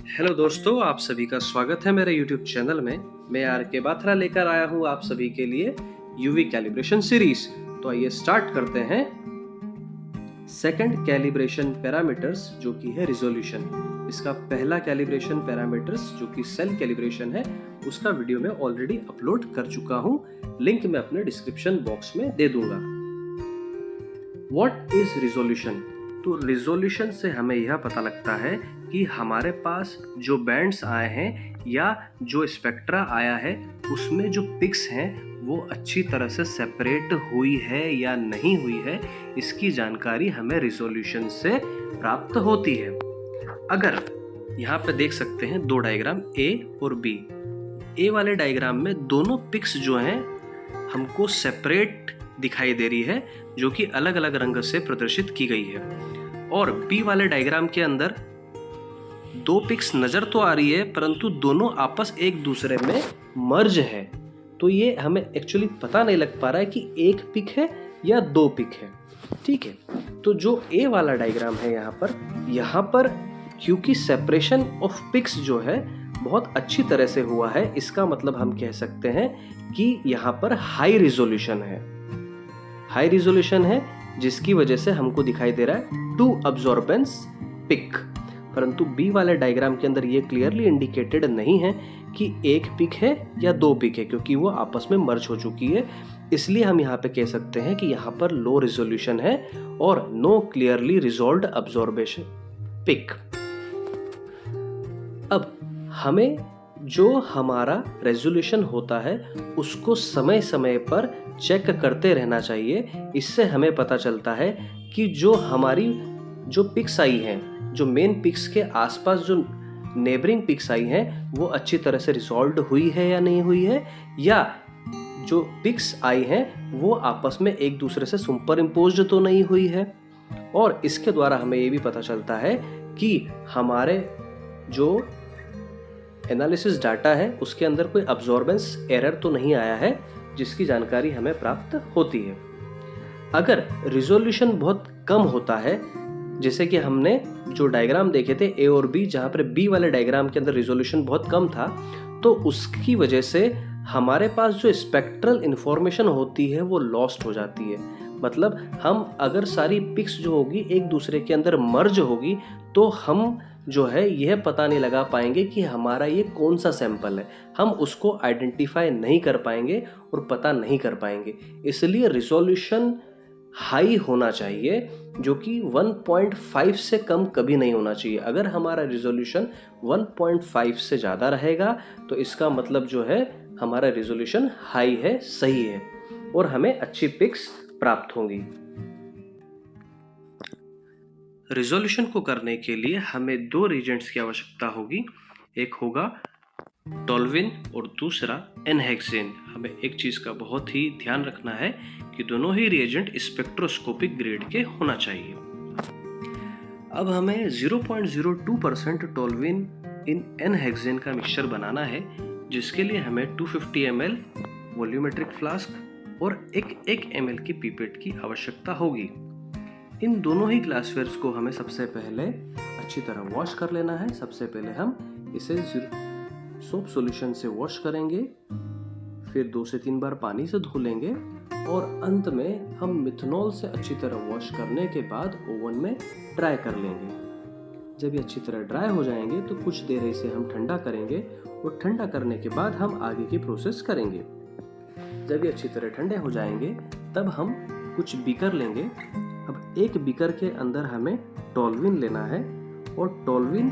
Hello दोस्तों, आप सभी का स्वागत है मेरे YouTube चैनल में। मैं आर के बाथरा लेकर आया हूँ आप सभी के लिए यूवी कैलिब्रेशन सीरीज। तो आइए स्टार्ट करते हैं। सेकंड कैलिब्रेशन पैरामीटर्स जो कि है रिजोल्यूशन। इसका पहला कैलिब्रेशन पैरामीटर्स जो कि सेल कैलिब्रेशन है, उसका वीडियो मैं ऑलरेडी अपलोड कर चुका हूँ। लिंक मैं अपने डिस्क्रिप्शन बॉक्स में दे दूंगा। What is resolution? तो रिजोल्यूशन से हमें यह पता लगता है कि हमारे पास जो बैंड्स आए हैं या जो स्पेक्ट्रा आया है उसमें जो पिक्स हैं वो अच्छी तरह से सेपरेट हुई है या नहीं हुई है, इसकी जानकारी हमें रिजोल्यूशन से प्राप्त होती है। अगर यहाँ पे देख सकते हैं दो डायग्राम ए और बी। ए वाले डायग्राम में दोनों पिक्स जो हैं हमको सेपरेट दिखाई दे रही है, जो कि अलग अलग रंग से प्रदर्शित की गई है। और बी वाले डायग्राम के अंदर दो पिक्स नजर तो आ रही है परंतु दोनों आपस एक दूसरे में मर्ज है। तो ये हमें एक्चुअली पता नहीं लग पा रहा है कि एक पिक है या दो पिक है। ठीक है, तो जो ए वाला डायग्राम है यहाँ पर क्योंकि सेपरेशन ऑफ पिक्स जो है बहुत अच्छी तरह से हुआ है, इसका मतलब हम कह सकते हैं कि यहाँ पर हाई रिजोल्यूशन है, जिसकी वजह से हमको दिखाई दे रहा है टू अब्जॉर्बेंस पिक। परंतु बी वाले डायग्राम के अंदर ये क्लियरली इंडिकेटेड नहीं है कि एक पिक है या दो पिक है, क्योंकि वो आपस में मर्ज हो चुकी है। इसलिए हम यहाँ पे कह सकते हैं कि यहाँ पर लो रिजोल्यूशन है और नो क्लियरली रिजॉल्व्ड अब्जॉर्बेशन पिक। अब हमें जो हमारा रेजोल्यूशन होता है उसको समय समय पर चेक करते रहना चाहिए। इससे हमें पता चलता है कि जो हमारी जो पिक्स आई हैं, जो मेन पिक्स के आसपास जो नेबरिंग पिक्स आई हैं, वो अच्छी तरह से रिजॉल्व्ड हुई है या नहीं हुई है, या जो पिक्स आई हैं वो आपस में एक दूसरे से सुपर इम्पोज्ड तो नहीं हुई है। और इसके द्वारा हमें ये भी पता चलता है कि हमारे जो एनालिसिस डाटा है उसके अंदर कोई अब्जॉर्बेंस एरर तो नहीं आया है, जिसकी जानकारी हमें प्राप्त होती है। अगर रिजोल्यूशन बहुत कम होता है, जैसे कि हमने जो डायग्राम देखे थे ए और बी, जहां पर बी वाले डायग्राम के अंदर रिजोल्यूशन बहुत कम था, तो उसकी वजह से हमारे पास जो स्पेक्ट्रल इंफॉर्मेशन होती है वो लॉस्ट हो जाती है। मतलब हम अगर सारी पिक्स जो होगी एक दूसरे के अंदर मर्ज होगी तो हम जो है यह पता नहीं लगा पाएंगे कि हमारा ये कौन सा सैंपल है। हम उसको आइडेंटिफाई नहीं कर पाएंगे और पता नहीं कर पाएंगे। इसलिए रिजोल्यूशन हाई होना चाहिए, जो कि 1.5 से कम कभी नहीं होना चाहिए। अगर हमारा रिजोल्यूशन 1.5 से ज़्यादा रहेगा तो इसका मतलब जो है हमारा रिजोल्यूशन हाई है, सही है, और हमें अच्छी पिक्स प्राप्त होंगी। रिजोल्यूशन को करने के लिए हमें दो रिएजेंट्स की आवश्यकता होगी। एक होगा टोल्विन और दूसरा एनहेक्सेन। हमें एक चीज का बहुत ही ध्यान रखना है कि दोनों ही रिएजेंट स्पेक्ट्रोस्कोपिक ग्रेड के होना चाहिए। अब हमें 0.02% टोल्विन इन एनहेक्सेन का मिक्सचर बनाना है, जिसके लिए हमें 250 ml वॉल्यूमेट्रिक फ्लास्क और 1 ml की पीपेट की आवश्यकता होगी। इन दोनों ही ग्लासवेयर्स को हमें सबसे पहले अच्छी तरह वॉश कर लेना है। सबसे पहले हम इसे सोप सॉल्यूशन से वॉश करेंगे, फिर 2 से 3 बार पानी से धो लेंगे और अंत में हम मिथनॉल से अच्छी तरह वॉश करने के बाद ओवन में ड्राई कर लेंगे। जब ये अच्छी तरह ड्राई हो जाएंगे तो कुछ देर इसे हम ठंडा करेंगे और ठंडा करने के बाद हम आगे की प्रोसेस करेंगे। जब ये अच्छी तरह ठंडे हो जाएंगे तब हम कुछ बीकर लेंगे। अब एक बीकर के अंदर हमें टोल्विन लेना है और टोल्विन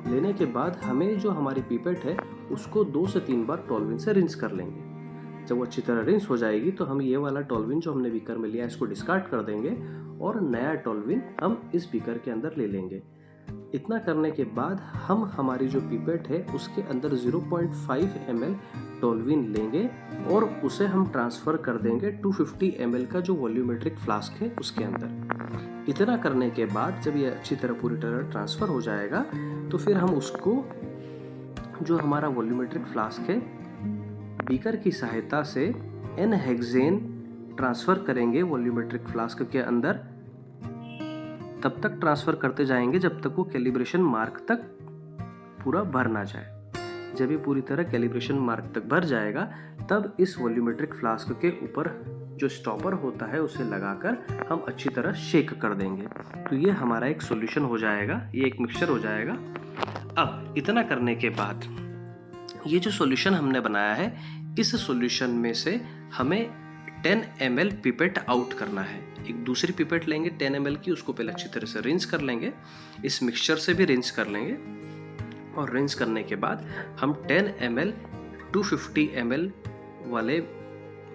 लेने के बाद हमें जो हमारी पीपेट है उसको 2 से 3 बार टोल्विन से रिंस कर लेंगे। जब वो अच्छी तरह रिंस हो जाएगी तो हम ये वाला टोल्विन जो हमने बीकर में लिया इसको डिस्कार्ड कर देंगे और नया टोल्विन हम इस बीकर के अंदर ले लेंगे। इतना करने के बाद हम हमारी जो पीपेट है उसके अंदर 0.5 ml टोल्विन लेंगे और उसे हम ट्रांसफ़र कर देंगे 250 ml का जो वॉल्यूमेट्रिक फ्लास्क है उसके अंदर। इतना करने के बाद जब ये अच्छी तरह पूरी तरह ट्रांसफ़र हो जाएगा तो फिर हम उसको जो हमारा वॉल्यूमेट्रिक फ्लास्क है बीकर की सहायता से एनहेक्सेन ट्रांसफ़र करेंगे वॉल्यूमेट्रिक फ्लास्क के अंदर। तब तक ट्रांसफ़र करते जाएंगे जब तक वो कैलिब्रेशन मार्क तक पूरा भर ना जाए। जब ये पूरी तरह कैलिब्रेशन मार्क तक भर जाएगा तब इस वॉल्यूमेट्रिक फ्लास्क के ऊपर जो स्टॉपर होता है उसे लगाकर हम अच्छी तरह शेक कर देंगे। तो ये हमारा एक सॉल्यूशन हो जाएगा, ये एक मिक्सचर हो जाएगा। अब इतना करने के बाद ये जो सॉल्यूशन हमने बनाया है, इस सॉल्यूशन में से हमें 10 ml पिपेट आउट करना है। एक दूसरी पिपेट लेंगे 10 ml की, उसको पहले अच्छी तरह से रिंस कर लेंगे, इस मिक्सचर से भी रिंस कर लेंगे और रिंस करने के बाद हम 10 ml 250 ml वाले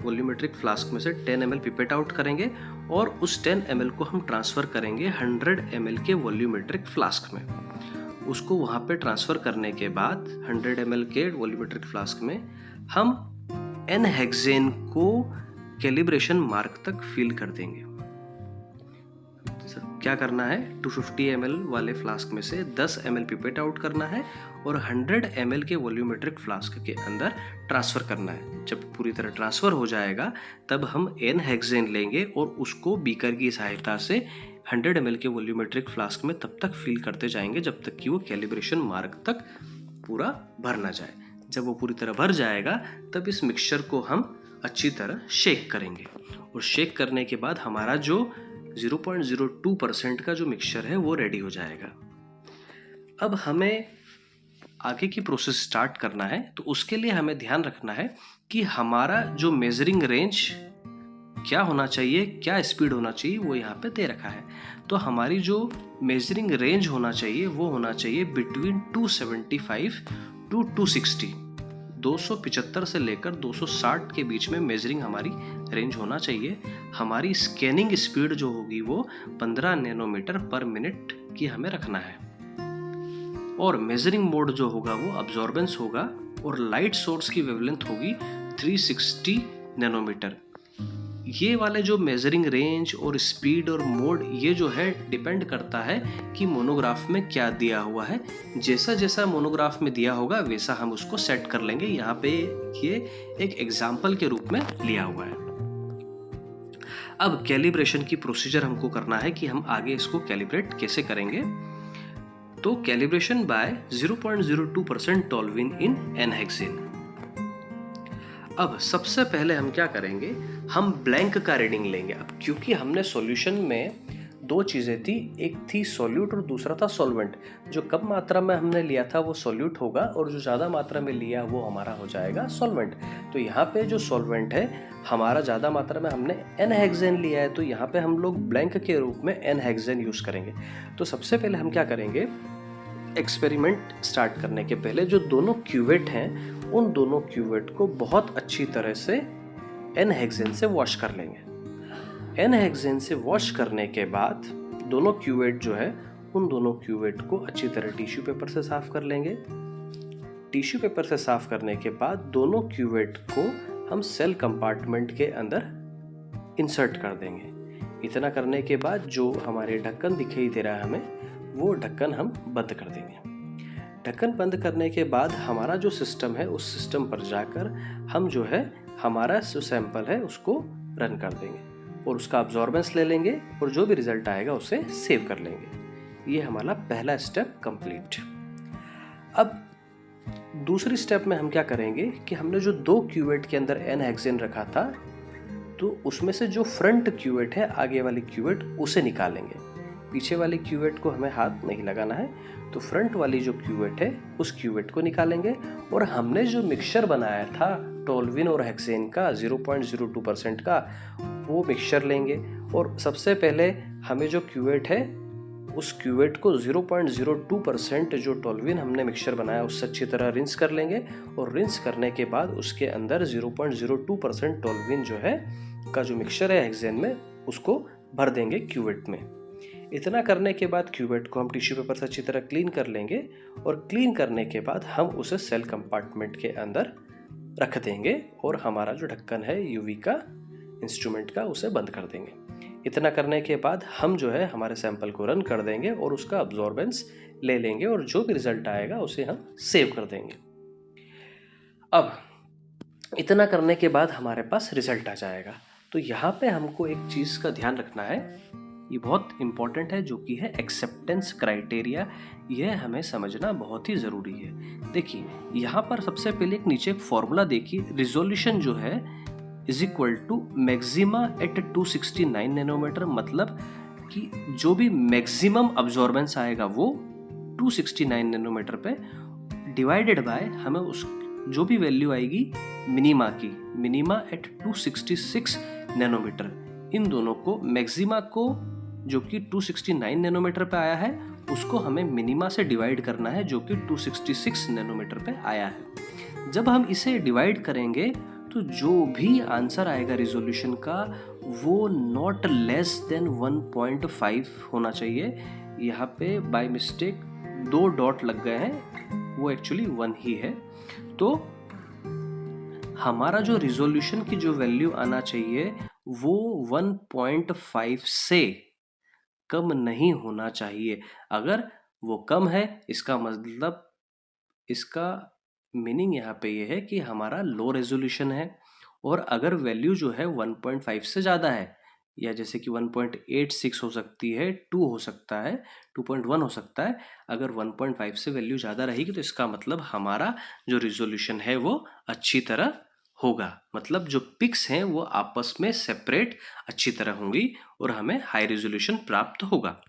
वॉल्यूमेट्रिक फ्लास्क में से 10 ml पिपेट आउट करेंगे और उस 10 ml को हम ट्रांसफ़र करेंगे 100 ml के वॉल्यूमेट्रिक फ्लास्क में। उसको वहाँ पे ट्रांसफ़र करने के बाद 100 ml के वॉल्यूमेट्रिक फ्लास्क में हम n-हेक्सेन को कैलिब्रेशन मार्क तक फिल कर देंगे। क्या करना है, 250 ml वाले फ्लास्क में से 10 ml पिपेट आउट करना है और 100 ml के वॉल्यूमेट्रिक फ्लास्क के अंदर ट्रांसफ़र करना है। जब पूरी तरह ट्रांसफ़र हो जाएगा तब हम n-हेक्सेन लेंगे और उसको बीकर की सहायता से 100 ml के वॉल्यूमेट्रिक फ्लास्क में तब तक फिल करते जाएंगे जब तक कि वो कैलिब्रेशन मार्क तक पूरा भर ना जाए। जब वो पूरी तरह भर जाएगा तब इस मिक्सचर को हम अच्छी तरह शेक करेंगे और शेक करने के बाद हमारा जो 0.02% का जो मिक्सचर है वो रेडी हो जाएगा। अब हमें आगे की प्रोसेस स्टार्ट करना है, तो उसके लिए हमें ध्यान रखना है कि हमारा जो मेजरिंग रेंज क्या होना चाहिए, क्या स्पीड होना चाहिए, वो यहाँ पे दे रखा है। तो हमारी जो मेजरिंग रेंज होना चाहिए वो होना चाहिए बिटवीन 275 टू 260, 275 से लेकर 260 के बीच में मेजरिंग हमारी रेंज होना चाहिए। हमारी स्कैनिंग स्पीड जो होगी वो 15 नैनोमीटर पर मिनट की हमें रखना है और मेजरिंग मोड जो होगा वो अब्जॉर्बेंस होगा और लाइट सोर्स की वेवलेंथ होगी 360 नैनोमीटर। ये वाले जो मेजरिंग रेंज और स्पीड और मोड ये जो है डिपेंड करता है कि मोनोग्राफ में क्या दिया हुआ है। जैसा जैसा मोनोग्राफ में दिया होगा वैसा हम उसको सेट कर लेंगे। यहाँ पे ये एक एग्जाम्पल के रूप में लिया हुआ है। अब कैलिब्रेशन की प्रोसीजर हमको करना है कि हम आगे इसको कैलिब्रेट कैसे करेंगे। तो कैलिब्रेशन बाय 0.02% टोल्यूइन इन n-हेक्सेन। अब सबसे पहले हम क्या करेंगे, हम ब्लैंक का रीडिंग लेंगे। अब क्योंकि हमने सॉल्यूशन में दो चीज़ें थी, एक थी सॉल्यूट और दूसरा था सॉल्वेंट। जो कम मात्रा में हमने लिया था वो सॉल्यूट होगा और जो ज़्यादा मात्रा में लिया वो हमारा हो जाएगा सॉल्वेंट। तो यहाँ पे जो सॉल्वेंट है हमारा ज़्यादा मात्रा में हमने n-हेक्सेन लिया है, तो यहाँ पे हम लोग ब्लैंक के रूप में n-हेक्सेन यूज़ करेंगे। तो सबसे पहले हम क्या करेंगे, एक्सपेरिमेंट स्टार्ट करने के पहले जो दोनों क्यूवेट हैं उन दोनों क्यूवेट को बहुत अच्छी तरह से n-हेक्सेन से वॉश कर लेंगे। n-हेक्सेन से वॉश करने के बाद दोनों क्यूवेट जो है उन दोनों क्यूवेट को अच्छी तरह टिश्यू पेपर से साफ कर लेंगे। टिश्यू पेपर से साफ करने के बाद दोनों क्यूवेट को हम सेल कंपार्टमेंट के अंदर इंसर्ट कर देंगे। इतना करने के बाद जो हमारे ढक्कन दिखाई दे रहा है हमें, वो ढक्कन हम बंद कर देंगे। ढक्कन बंद करने के बाद हमारा जो सिस्टम है उस सिस्टम पर जाकर हम जो है हमारा जो सैंपल है उसको रन कर देंगे और उसका अब्जॉर्बेंस ले लेंगे और जो भी रिजल्ट आएगा उसे सेव कर लेंगे। ये हमारा पहला स्टेप कंप्लीट। अब दूसरी स्टेप में हम क्या करेंगे कि हमने जो दो क्यूवेट के अंदर n-हेक्सेन रखा था तो उसमें से जो फ्रंट क्यूवेट है, आगे वाली क्यूवेट, उसे निकालेंगे। पीछे वाली क्यूवेट को हमें हाथ नहीं लगाना है, तो फ्रंट वाली जो क्यूवेट है उस क्यूवेट को निकालेंगे और हमने जो मिक्सचर बनाया था टोल्यूइन और हेक्सेन का 0.02% का, वो मिक्सचर लेंगे और सबसे पहले हमें जो क्यूवेट है उस क्यूवेट को 0.02% जो टोल्यूइन हमने मिक्सचर बनाया उससे अच्छी तरह रिंस कर लेंगे और रिंस करने के बाद उसके अंदर 0.02% टोल्यूइन जो है का जो मिक्सचर है हेक्सेन में उसको भर देंगे क्यूवेट में। इतना करने के बाद क्यूवेट को हम टिश्यू पेपर से अच्छी तरह क्लीन कर लेंगे और क्लीन करने के बाद हम उसे सेल कंपार्टमेंट के अंदर रख देंगे और हमारा जो ढक्कन है यूवी का इंस्ट्रूमेंट का उसे बंद कर देंगे। इतना करने के बाद हम जो है हमारे सैंपल को रन कर देंगे और उसका अब्जॉर्बेंस ले लेंगे और जो भी रिजल्ट आएगा उसे हम सेव कर देंगे। अब इतना करने के बाद हमारे पास रिजल्ट आ जाएगा। तो यहाँ पे हमको एक चीज़ का ध्यान रखना है ये बहुत इंपॉर्टेंट है, जो कि है एक्सेप्टेंस क्राइटेरिया। यह हमें समझना बहुत ही ज़रूरी है। देखिए यहाँ पर सबसे पहले एक नीचे एक फॉर्मूला देखिए, रिजोल्यूशन जो है is equal to maxima at 269 nanometer, मतलब कि जो भी मैक्सिमम अब्जॉर्बेंस आएगा वो 269 नैनोमीटर पे डिवाइडेड बाय हमें उस जो भी वैल्यू आएगी मिनिमा की, मिनिमा एट 266 नैनोमीटर, इन दोनों को मैक्सिमा को जो कि 269 नैनोमीटर पे आया है उसको हमें मिनिमा से डिवाइड करना है जो कि 266 नैनोमीटर पे आया है। जब हम इसे डिवाइड करेंगे तो जो भी आंसर आएगा रिजोल्यूशन का वो नॉट लेस देन 1.5 होना चाहिए। यहाँ पे बाय मिस्टेक 2 डॉट लग गए हैं, वो एक्चुअली 1 ही है। तो हमारा जो रिजोल्यूशन की जो वैल्यू आना चाहिए वो 1.5 से कम नहीं होना चाहिए। अगर वो कम है इसका मतलब, इसका मीनिंग यहाँ पे ये है कि हमारा लो रेजोल्यूशन है। और अगर वैल्यू जो है 1.5 से ज़्यादा है, या जैसे कि 1.86 हो सकती है, 2 हो सकता है, 2.1 हो सकता है, अगर 1.5 से वैल्यू ज़्यादा रहेगी तो इसका मतलब हमारा जो रिजोल्यूशन है वो अच्छी तरह होगा, मतलब जो पिक्स हैं वो आपस में सेपरेट अच्छी तरह होंगी और हमें हाई रिजोल्यूशन प्राप्त होगा।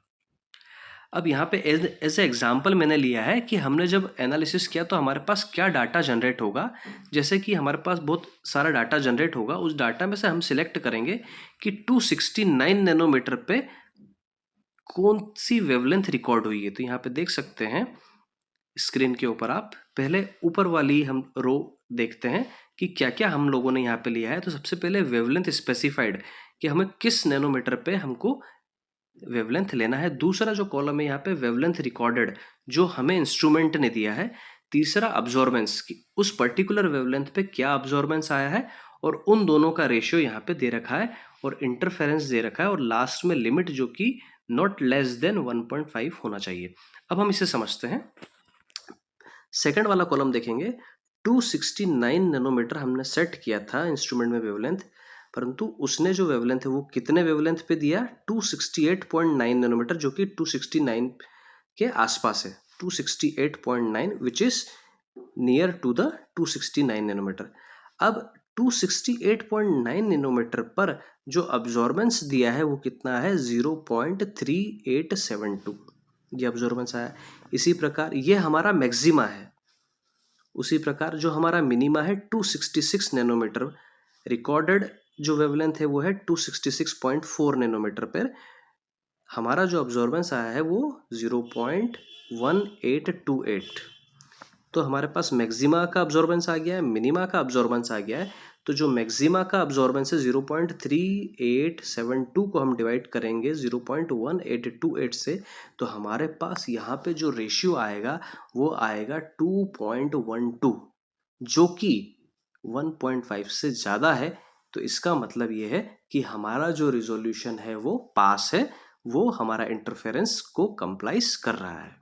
अब यहाँ पे एज ए एग्जाम्पल मैंने लिया है कि हमने जब एनालिसिस किया तो हमारे पास क्या डाटा जनरेट होगा। जैसे कि हमारे पास बहुत सारा डाटा जनरेट होगा, उस डाटा में से हम सिलेक्ट करेंगे कि 269 नैनोमीटर पे कौन सी वेवलेंथ रिकॉर्ड हुई है। तो यहाँ पे देख सकते हैं स्क्रीन के ऊपर, आप पहले ऊपर वाली हम रो देखते हैं कि क्या क्या हम लोगों ने यहाँ पे लिया है। तो सबसे पहले वेवलेंथ स्पेसिफाइड, कि हमें किस नैनोमीटर पे हमको वेवलेंथ लेना है। दूसरा जो कॉलम है यहाँ पे वेवलेंथ रिकॉर्डेड, जो हमें इंस्ट्रूमेंट ने दिया है। तीसरा अब्जॉर्बेंस, की उस पर्टिकुलर वेवलेंथ पे क्या अब्जॉर्बेंस आया है, और उन दोनों का रेशियो यहाँ पे दे रखा है, और इंटरफेरेंस दे रखा है, और लास्ट में लिमिट जो कि नॉट लेस देन 1.5 होना चाहिए। अब हम इसे समझते हैं। सेकंड वाला कॉलम देखेंगे, 269 नैनोमीटर हमने सेट किया था इंस्ट्रूमेंट में वेवलेंथ, परंतु उसने जो वेवलेंथ है वो कितने वेवलेंथ पे दिया, 268.9 नैनोमीटर, जो कि 269 के आसपास है, 268.9 which is near to the 269 nanometer. अब 268.9 नैनोमीटर पर जो अब्जॉर्बेंस दिया है वो कितना है, 0.3872, ये अब्जॉर्बेंस आया। इसी प्रकार ये हमारा मैक्सिमा है। उसी प्रकार जो हमारा मिनिमा है 266 नैनोमीटर, रिकॉर्डेड जो वेवलेंथ है वो है 266.4 नैनोमीटर पर। हमारा जो अब्जॉर्बेंस आया है वो 0.1828। तो हमारे पास मैक्सिमा का अब्जॉर्बेंस आ गया है, मिनिमा का अब्जॉर्बेंस आ गया है। तो जो मैक्सिमा का अब्जॉर्बेंस है 0.3872 को हम डिवाइड करेंगे 0.1828 से, तो हमारे पास यहाँ पे जो रेशियो आएगा वो आएगा 2.12, जो कि 1.5 से ज़्यादा है। तो इसका मतलब ये है कि हमारा जो रिजोल्यूशन है वो पास है, वो हमारा इंटरफेरेंस को कंप्लाइज कर रहा है।